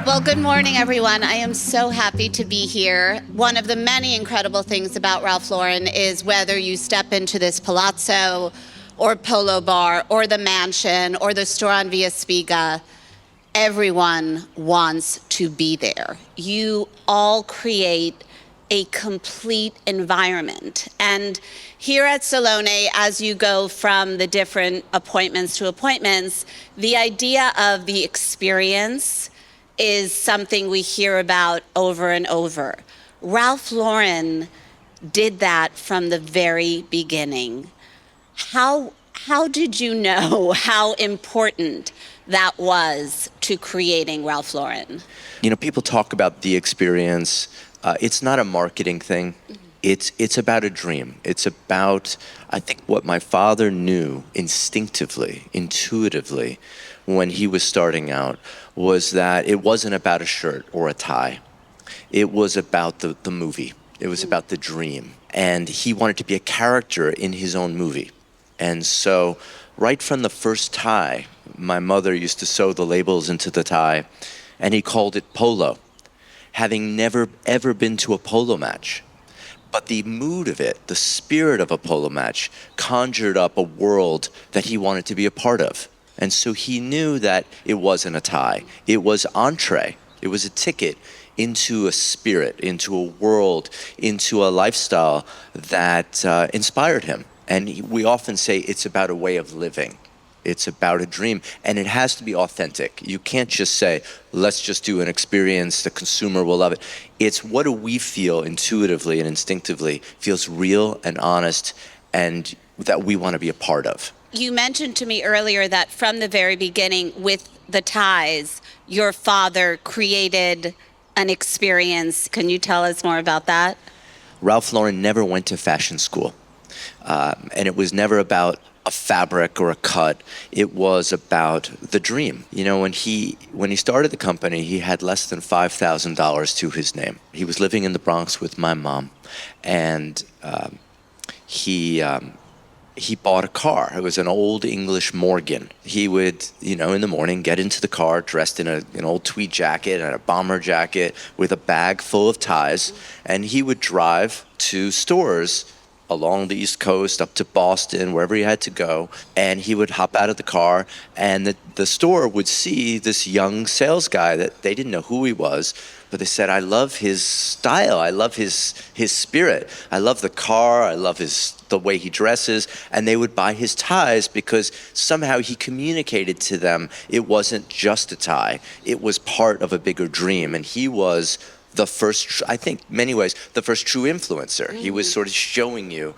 Well, good morning, everyone. I am so happy to be here. One of the many incredible things about Ralph Lauren is whether you step into this palazzo or polo bar or the mansion or the store on Via Spiga, everyone wants to be there. You all create a complete environment. And here at Stellene, as you go from the different appointments to appointments, the idea of the experience is something we hear about over and over. Ralph Lauren did that from the very beginning. How did you know how important that was to creating Ralph Lauren? You know, people talk about the experience. It's not a marketing thing. It's about a dream. It's about, I think, what my father knew instinctively, intuitively, when he was starting out, was that it wasn't about a shirt or a tie. It was about the movie. It was about the dream. And he wanted to be a character in his own movie. And so right from the first tie, my mother used to sew the labels into the tie, and he called it polo, having never ever been to a polo match. But the mood of it, the spirit of a polo match, conjured up a world that he wanted to be a part of. And so he knew that it wasn't a tie. It was entree. It was a ticket into a spirit, into a world, into a lifestyle that inspired him. And we often say it's about a way of living. It's about a dream, and it has to be authentic. You can't just say, let's just do an experience, the consumer will love it. It's what do we feel intuitively and instinctively feels real and honest and that we want to be a part of. You mentioned to me earlier that from the very beginning with the ties, your father created an experience. Can you tell us more about that? Ralph Lauren never went to fashion school, and it was never about a fabric or a cut. It was about the dream. You know, when he started the company, he had less than $5,000 to his name. He was living in the Bronx with my mom, and he bought a car. It was an old English Morgan. He would, you know, in the morning get into the car dressed in an old tweed jacket and a bomber jacket with a bag full of ties, and he would drive to stores along the East Coast, up to Boston, wherever he had to go, and he would hop out of the car, and the store would see this young sales guy that they didn't know who he was, but they said, I love his style, I love his spirit, I love the car, I love the way he dresses, and they would buy his ties because somehow he communicated to them it wasn't just a tie, it was part of a bigger dream, and he was the first, I think, many ways, the first true influencer. He was sort of showing you,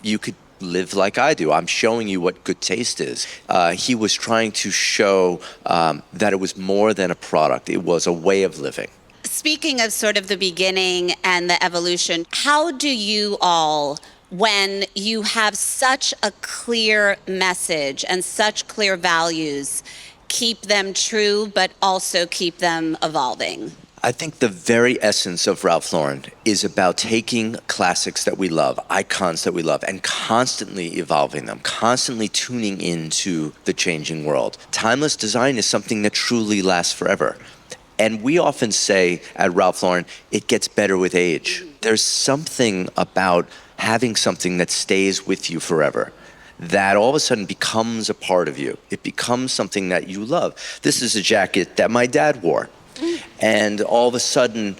you could live like I do. I'm showing you what good taste is. He was trying to show that it was more than a product. It was a way of living. Speaking of sort of the beginning and the evolution, how do you all, when you have such a clear message and such clear values, keep them true, but also keep them evolving? I think the very essence of Ralph Lauren is about taking classics that we love, icons that we love, and constantly evolving them, constantly tuning into the changing world. Timeless design is something that truly lasts forever. And we often say at Ralph Lauren, it gets better with age. There's something about having something that stays with you forever, that all of a sudden becomes a part of you. It becomes something that you love. This is a jacket that my dad wore. And all of a sudden,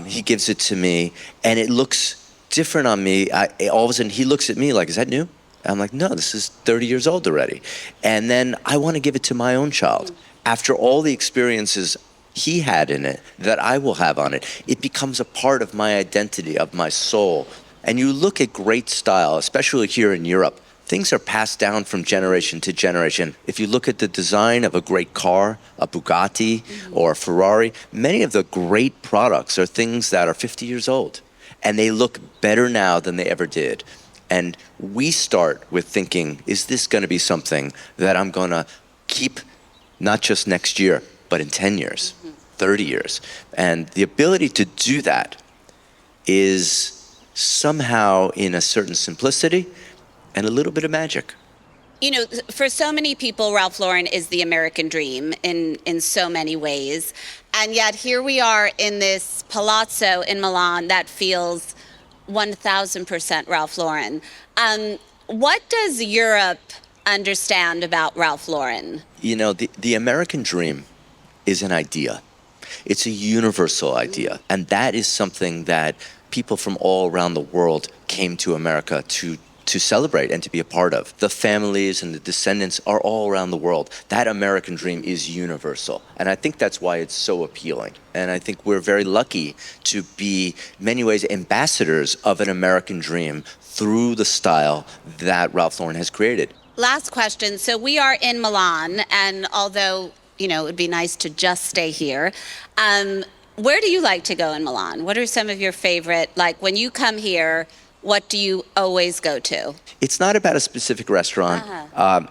he gives it to me, and it looks different on me. All of a sudden, he looks at me like, is that new? I'm like, no, this is 30 years old already. And then I want to give it to my own child. After all the experiences he had in it, that I will have on it, it becomes a part of my identity, of my soul. And you look at great style, especially here in Europe, things are passed down from generation to generation. If you look at the design of a great car, a Bugatti or a Ferrari, many of the great products are things that are 50 years old. And they look better now than they ever did. And we start with thinking, is this going to be something that I'm going to keep not just next year, but in 10 years, 30 years? And the ability to do that is somehow in a certain simplicity and a little bit of magic. you know, for so many people, Ralph Lauren is the American dream in so many ways. And yet here we are in this palazzo in Milan that feels 1000% Ralph Lauren. What does Europe understand about Ralph Lauren? You know, the American dream is an idea. It's a universal idea. And that is something that people from all around the world came to America to celebrate and to be a part of. The families and the descendants are all around the world. That American dream is universal. And I think that's why it's so appealing. And I think we're very lucky to be, in many ways, ambassadors of an American dream through the style that Ralph Lauren has created. Last question. So we are in Milan, and although, you know, it would be nice to just stay here, where do you like to go in Milan? What are some of your favorite, like when you come here, what do you always go to? It's not about a specific restaurant.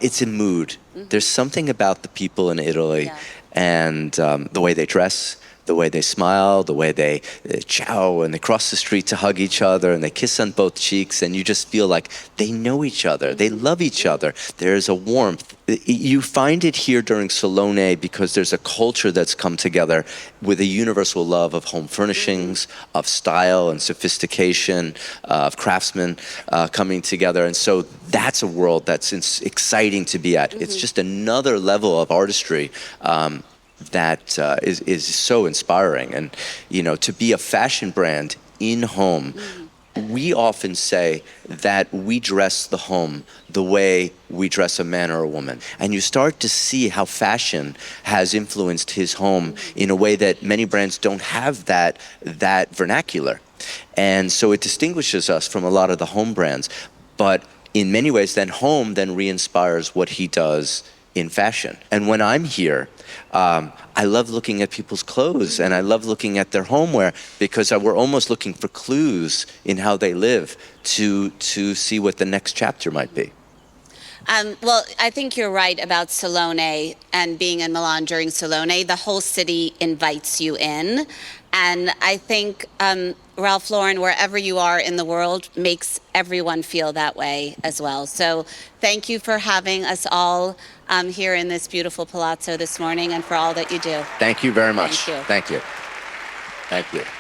It's a mood. There's something about the people in Italy and the way they dress, the way they smile, the way they ciao, and they cross the street to hug each other, and they kiss on both cheeks, and you just feel like they know each other. They love each other. There's a warmth. You find it here during Stellene because there's a culture that's come together with a universal love of home furnishings, of style and sophistication, of craftsmen coming together. And so that's a world that's exciting to be at. It's just another level of artistry that is so inspiring. And, you know, to be a fashion brand in home, we often say that we dress the home the way we dress a man or a woman. And you start to see how fashion has influenced his home in a way that many brands don't have that vernacular. And so it distinguishes us from a lot of the home brands. But in many ways, then home then re-inspires what he does in fashion. And when I'm here, I love looking at people's clothes and I love looking at their homeware because we're almost looking for clues in how they live to see what the next chapter might be. Well, I think you're right about Stellene and being in Milan during Stellene. The whole city invites you in. And I think Ralph Lauren, wherever you are in the world, makes everyone feel that way as well. So thank you for having us all here in this beautiful palazzo this morning and for all that you do. Thank you very much. Thank you. Thank you. Thank you.